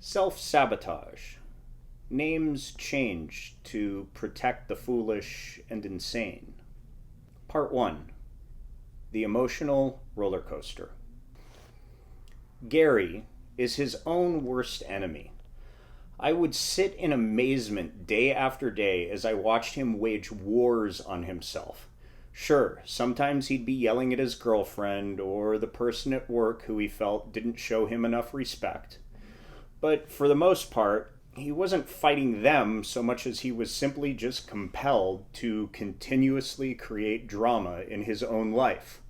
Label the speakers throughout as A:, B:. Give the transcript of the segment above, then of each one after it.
A: Self-sabotage. Names changed to protect the foolish and insane. Part 1. The emotional roller coaster. Gary is his own worst enemy. I would sit in amazement day after day as I watched him wage wars on himself. Sure, sometimes he'd be yelling at his girlfriend or the person at work who he felt didn't show him enough respect. But for the most part, he wasn't fighting them so much as he was simply just compelled to continuously create drama in his own life.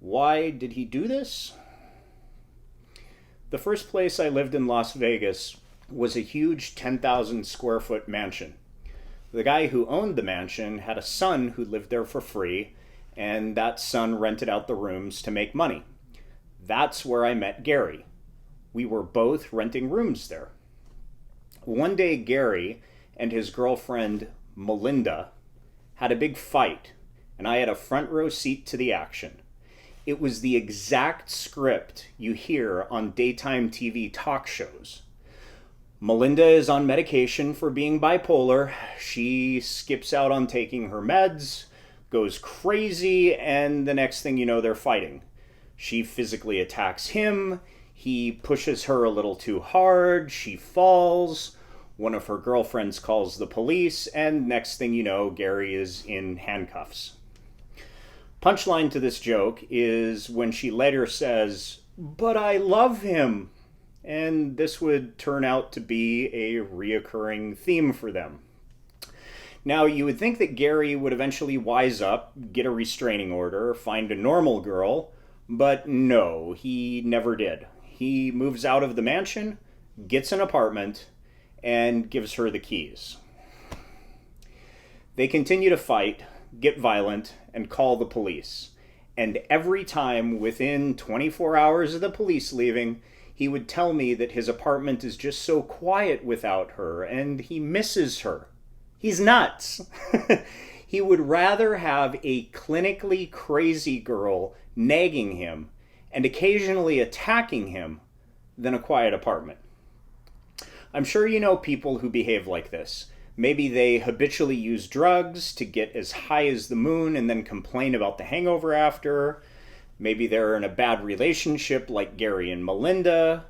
A: Why did he do this? The first place I lived in Las Vegas was a huge 10,000 square foot mansion. The guy who owned the mansion had a son who lived there for free, and that son rented out the rooms to make money. That's where I met Gary. We were both renting rooms there. One day, Gary and his girlfriend, Melinda, had a big fight, and I had a front row seat to the action. It was the exact script you hear on daytime TV talk shows. Melinda is on medication for being bipolar. She skips out on taking her meds, goes crazy, and the next thing you know, they're fighting. She physically attacks him. He pushes her a little too hard. She falls. One of her girlfriends calls the police, and next thing you know, Gary is in handcuffs. Punchline to this joke is when she later says, "But I love him." And this would turn out to be a reoccurring theme for them. Now, you would think that Gary would eventually wise up, get a restraining order, find a normal girl, but no, he never did. He moves out of the mansion, gets an apartment, and gives her the keys. They continue to fight, get violent, and call the police. And every time within 24 hours of the police leaving, he would tell me that his apartment is just so quiet without her, and he misses her. He's nuts. He would rather have a clinically crazy girl nagging him and occasionally attacking him than a quiet apartment. I'm sure you know people who behave like this. Maybe they habitually use drugs to get as high as the moon and then complain about the hangover after. Maybe they're in a bad relationship like Gary and Melinda.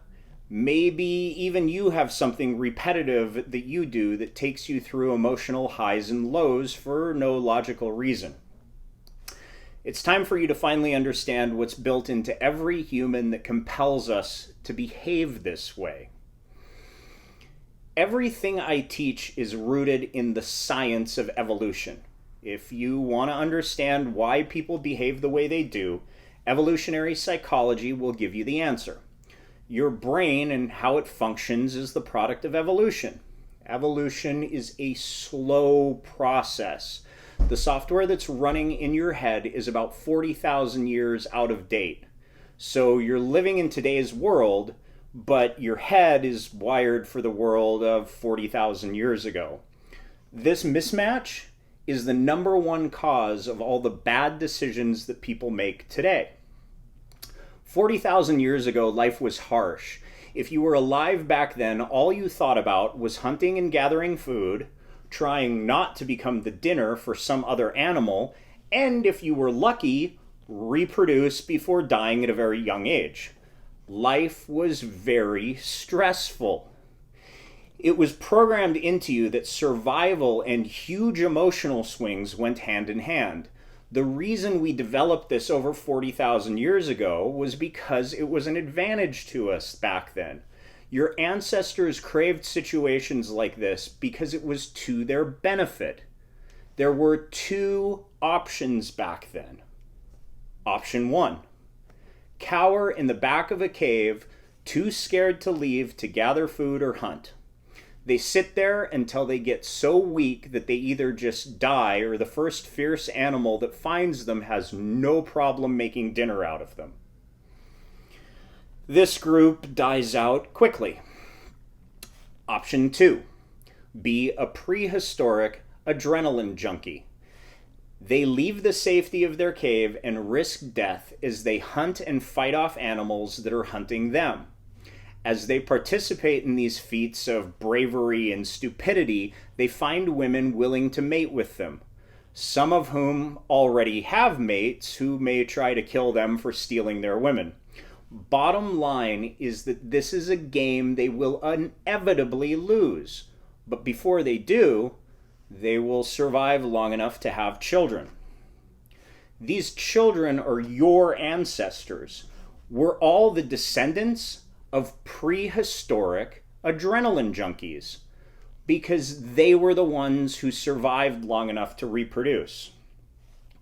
A: Maybe even you have something repetitive that you do that takes you through emotional highs and lows for no logical reason. It's time for you to finally understand what's built into every human that compels us to behave this way. Everything I teach is rooted in the science of evolution. If you want to understand why people behave the way they do, evolutionary psychology will give you the answer. Your brain and how it functions is the product of evolution. Evolution is a slow process. The software that's running in your head is about 40,000 years out of date. So you're living in today's world, but your head is wired for the world of 40,000 years ago. This mismatch is the number one cause of all the bad decisions that people make today. 40,000 years ago, life was harsh. If you were alive back then, all you thought about was hunting and gathering food, trying not to become the dinner for some other animal, and if you were lucky, reproduce before dying at a very young age. Life was very stressful. It was programmed into you that survival and huge emotional swings went hand in hand. The reason we developed this over 40,000 years ago was because it was an advantage to us back then. Your ancestors craved situations like this because it was to their benefit. There were two options back then. Option 1. Cower in the back of a cave, too scared to leave to gather food or hunt. They sit there until they get so weak that they either just die or the first fierce animal that finds them has no problem making dinner out of them. This group dies out quickly. Option 2. Be a prehistoric adrenaline junkie. They leave the safety of their cave and risk death as they hunt and fight off animals that are hunting them. As they participate in these feats of bravery and stupidity, they find women willing to mate with them, some of whom already have mates who may try to kill them for stealing their women. Bottom line is that this is a game they will inevitably lose, but before they do, they will survive long enough to have children. These children are your ancestors. We're all the descendants of prehistoric adrenaline junkies because they were the ones who survived long enough to reproduce.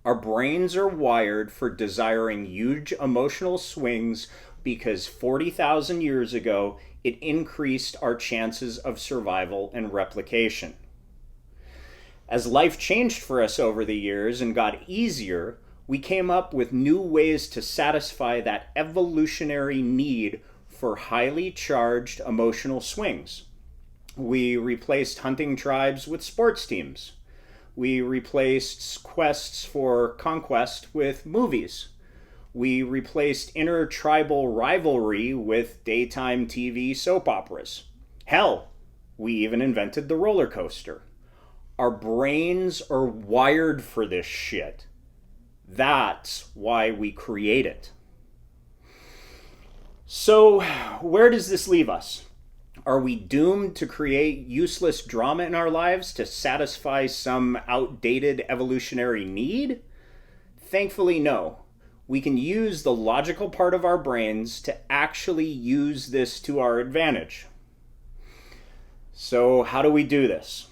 A: Our brains are wired for desiring huge emotional swings because 40,000 years ago it increased our chances of survival and replication. As life changed for us over the years and got easier, we came up with new ways to satisfy that evolutionary need for highly charged emotional swings. We replaced hunting tribes with sports teams. We replaced quests for conquest with movies. We replaced intertribal rivalry with daytime TV soap operas. Hell, we even invented the roller coaster. Our brains are wired for this shit. That's why we create it. So, where does this leave us? Are we doomed to create useless drama in our lives to satisfy some outdated evolutionary need? Thankfully, no. We can use the logical part of our brains to actually use this to our advantage. So, how do we do this?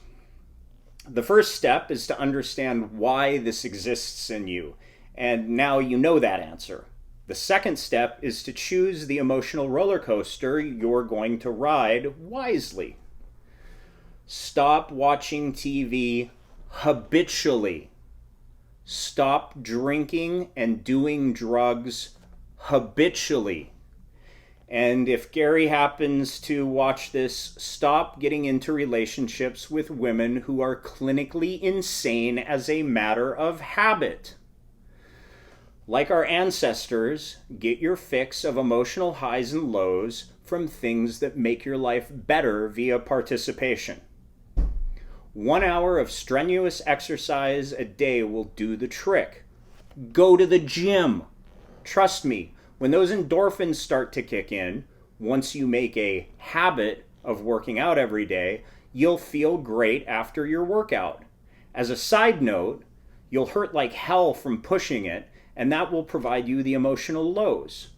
A: The first step is to understand why this exists in you, and now you know that answer. The second step is to choose the emotional roller coaster you're going to ride wisely. Stop watching TV habitually. Stop drinking and doing drugs habitually. And if Gary happens to watch this, stop getting into relationships with women who are clinically insane as a matter of habit. Like our ancestors, get your fix of emotional highs and lows from things that make your life better via participation. 1 hour of strenuous exercise a day will do the trick. Go to the gym. Trust me, when those endorphins start to kick in, once you make a habit of working out every day, you'll feel great after your workout. As a side note, you'll hurt like hell from pushing it, and that will provide you the emotional lows.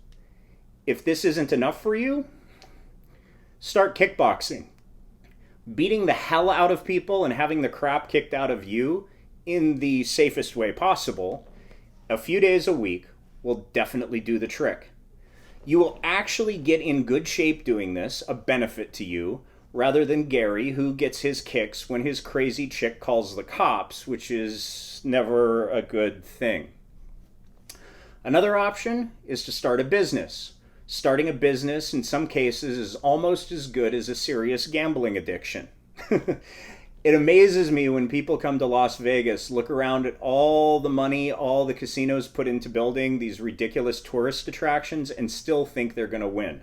A: If this isn't enough for you, start kickboxing. Beating the hell out of people and having the crap kicked out of you in the safest way possible, a few days a week, will definitely do the trick. You will actually get in good shape doing this, a benefit to you, rather than Gary, who gets his kicks when his crazy chick calls the cops, which is never a good thing. Another option is to start a business. Starting a business in some cases is almost as good as a serious gambling addiction. It amazes me when people come to Las Vegas, look around at all the money all the casinos put into building these ridiculous tourist attractions and still think they're going to win.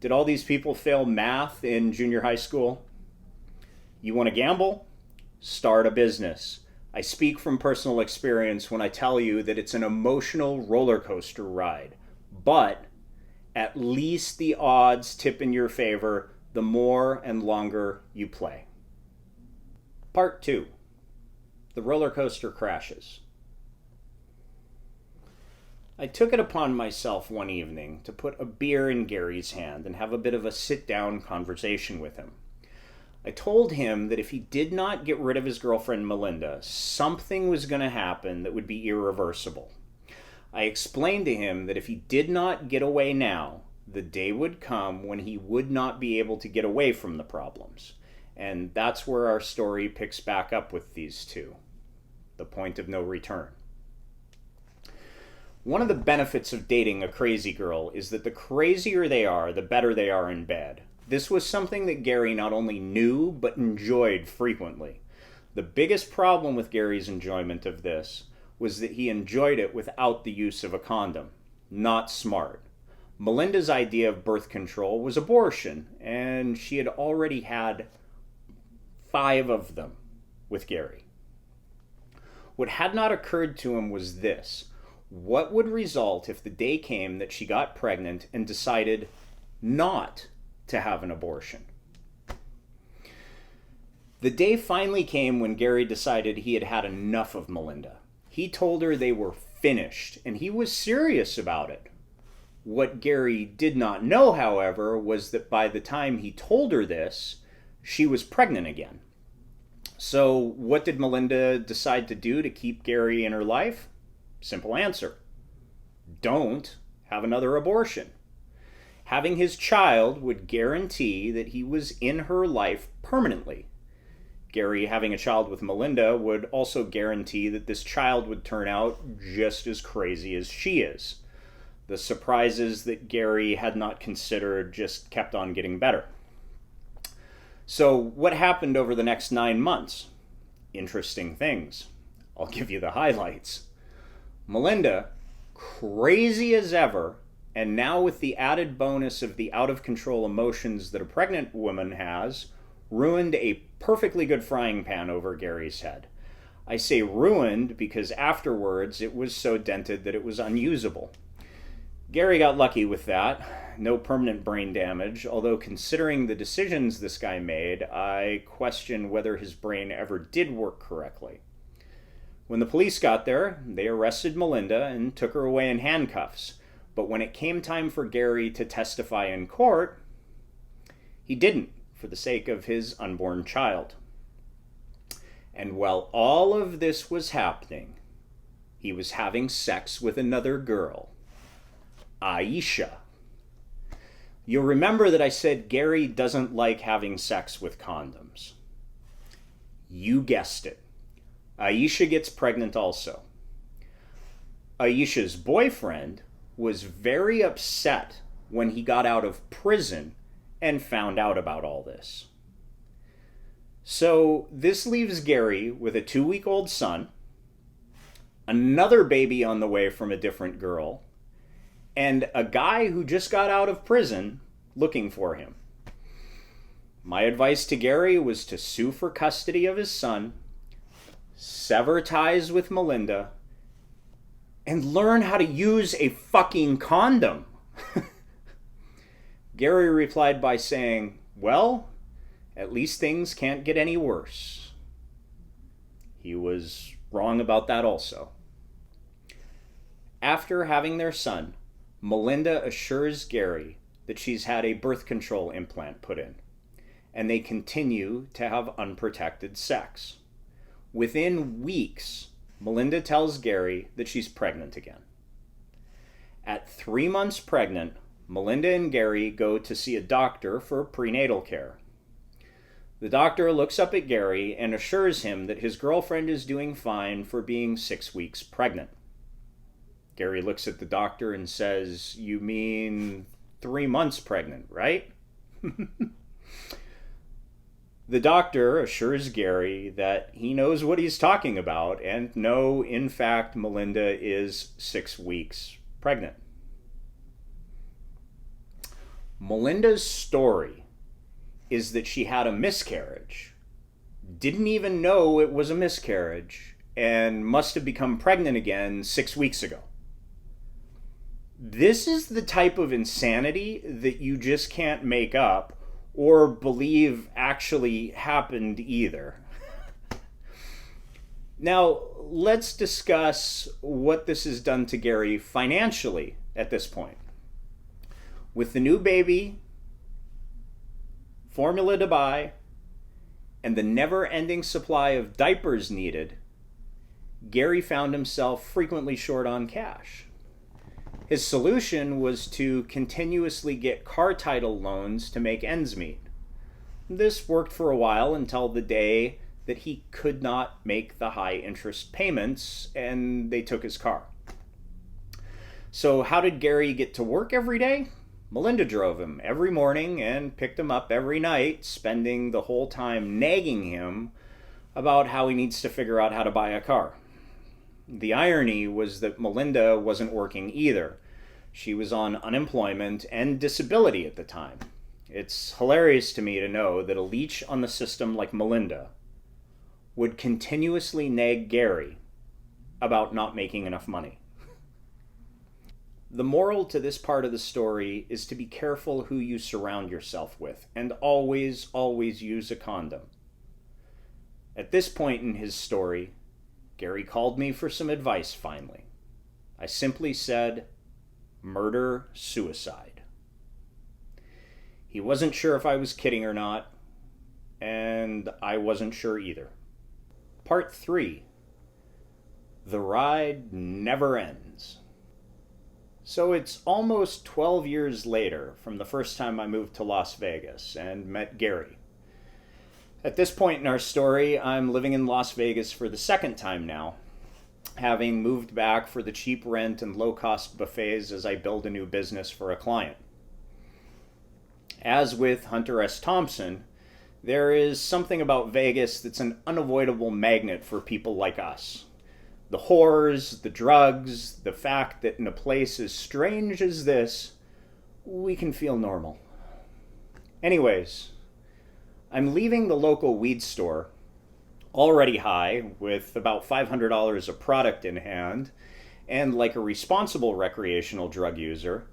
A: Did all these people fail math in junior high school? You want to gamble? Start a business. I speak from personal experience when I tell you that it's an emotional roller coaster ride. But at least the odds tip in your favor the more and longer you play. Part 2. The roller coaster crashes. I took it upon myself one evening to put a beer in Gary's hand and have a bit of a sit-down conversation with him. I told him that if he did not get rid of his girlfriend Melinda, something was going to happen that would be irreversible. I explained to him that if he did not get away now, the day would come when he would not be able to get away from the problems. And that's where our story picks back up with these two. The point of no return. One of the benefits of dating a crazy girl is that the crazier they are, the better they are in bed. This was something that Gary not only knew, but enjoyed frequently. The biggest problem with Gary's enjoyment of this was that he enjoyed it without the use of a condom. Not smart. Melinda's idea of birth control was abortion, and she had already had 5 of them with Gary. What had not occurred to him was this: what would result if the day came that she got pregnant and decided not to have an abortion? The day finally came when Gary decided he had had enough of Melinda. He told her they were finished, and he was serious about it. What Gary did not know, however, was that by the time he told her this, she was pregnant again. So what did Melinda decide to do to keep Gary in her life? Simple answer: don't have another abortion. Having his child would guarantee that he was in her life permanently. Gary having a child with Melinda would also guarantee that this child would turn out just as crazy as she is. The surprises that Gary had not considered just kept on getting better. So what happened over the next 9 months? Interesting things. I'll give you the highlights. Melinda, crazy as ever, and now with the added bonus of the out-of-control emotions that a pregnant woman has, ruined a perfectly good frying pan over Gary's head. I say ruined because afterwards it was so dented that it was unusable. Gary got lucky with that. No permanent brain damage, although considering the decisions this guy made, I question whether his brain ever did work correctly. When the police got there, they arrested Melinda and took her away in handcuffs. But when it came time for Gary to testify in court, he didn't, for the sake of his unborn child. And while all of this was happening, he was having sex with another girl, Aisha. You'll remember that I said Gary doesn't like having sex with condoms. You guessed it. Aisha gets pregnant also. Aisha's boyfriend was very upset when he got out of prison and found out about all this. So this leaves Gary with a 2-week-old son, another baby on the way from a different girl, and a guy who just got out of prison looking for him. My advice to Gary was to sue for custody of his son, sever ties with Melinda, and learn how to use a fucking condom. Gary replied by saying, well, at least things can't get any worse. He was wrong about that also. After having their son, Melinda assures Gary that she's had a birth control implant put in, and they continue to have unprotected sex. Within weeks, Melinda tells Gary that she's pregnant again. At 3 months pregnant, Melinda and Gary go to see a doctor for prenatal care. The doctor looks up at Gary and assures him that his girlfriend is doing fine for being 6 weeks pregnant. Gary looks at the doctor and says, "You mean 3 months pregnant, right?" The doctor assures Gary that he knows what he's talking about, and no, in fact, Melinda is 6 weeks pregnant. Melinda's story is that she had a miscarriage, didn't even know it was a miscarriage, and must have become pregnant again 6 weeks ago. This is the type of insanity that you just can't make up or believe actually happened either. Now, let's discuss what this has done to Gary financially at this point. With the new baby, formula to buy, and the never-ending supply of diapers needed, Gary found himself frequently short on cash. His solution was to continuously get car title loans to make ends meet. This worked for a while until the day that he could not make the high interest payments and they took his car. So how did Gary get to work every day? Melinda drove him every morning and picked him up every night, spending the whole time nagging him about how he needs to figure out how to buy a car. The irony was that Melinda wasn't working either. She was on unemployment and disability at the time. It's hilarious to me to know that a leech on the system like Melinda would continuously nag Gary about not making enough money. The moral to this part of the story is to be careful who you surround yourself with, and always, always use a condom. At this point in his story, Gary called me for some advice finally. I simply said, murder, suicide. He wasn't sure if I was kidding or not, and I wasn't sure either. Part 3. The ride never ends. So it's almost 12 years later from the first time I moved to Las Vegas and met Gary. At this point in our story, I'm living in Las Vegas for the second time now, having moved back for the cheap rent and low-cost buffets as I build a new business for a client. As with Hunter S. Thompson, there is something about Vegas that's an unavoidable magnet for people like us. The whores, the drugs, the fact that in a place as strange as this, we can feel normal. Anyways, I'm leaving the local weed store, already high, with about $500 of product in hand, and like a responsible recreational drug user,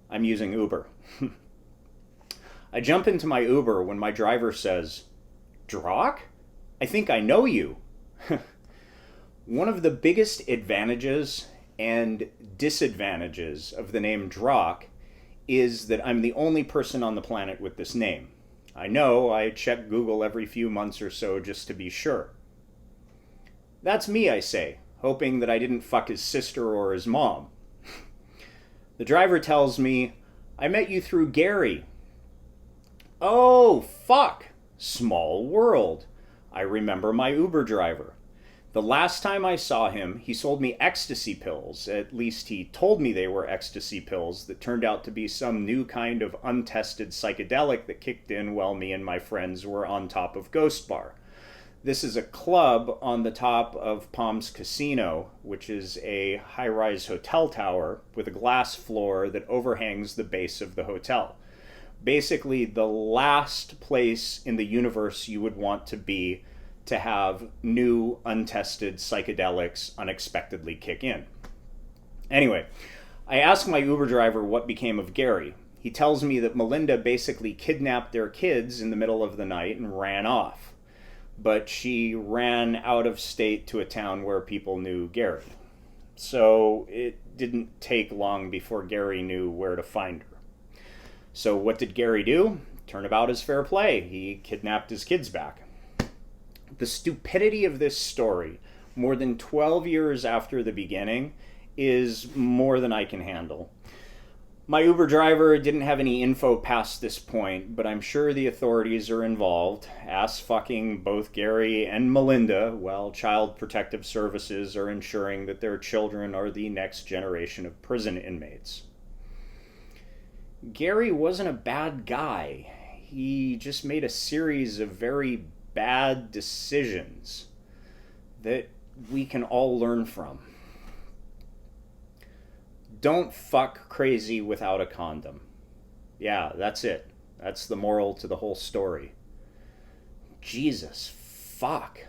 A: I'm using Uber. I jump into my Uber when my driver says, "Drawk? I think I know you." One of the biggest advantages and disadvantages of the name Drawk is that I'm the only person on the planet with this name. I know, I check Google every few months or so just to be sure. That's me, I say, hoping that I didn't fuck his sister or his mom. The driver tells me, "I met you through Gary." Oh, fuck! Small world. I remember my Uber driver. The last time I saw him, he sold me ecstasy pills. At least he told me they were ecstasy pills that turned out to be some new kind of untested psychedelic that kicked in while me and my friends were on top of Ghost Bar. This is a club on the top of Palms Casino, which is a high-rise hotel tower with a glass floor that overhangs the base of the hotel. Basically, the last place in the universe you would want to be to have new, untested psychedelics unexpectedly kick in. Anyway, I ask my Uber driver what became of Gary. He tells me that Melinda basically kidnapped their kids in the middle of the night and ran off. But she ran out of state to a town where people knew Gary. So it didn't take long before Gary knew where to find her. So what did Gary do? Turnabout is fair play. He kidnapped his kids back. The stupidity of this story, more than 12 years after the beginning, is more than I can handle. My Uber driver didn't have any info past this point, but I'm sure the authorities are involved, ass-fucking both Gary and Melinda, while Child Protective Services are ensuring that their children are the next generation of prison inmates. Gary wasn't a bad guy. He just made a series of very bad decisions that we can all learn from. Don't fuck crazy without a condom. Yeah, that's it. That's the moral to the whole story. Jesus, fuck.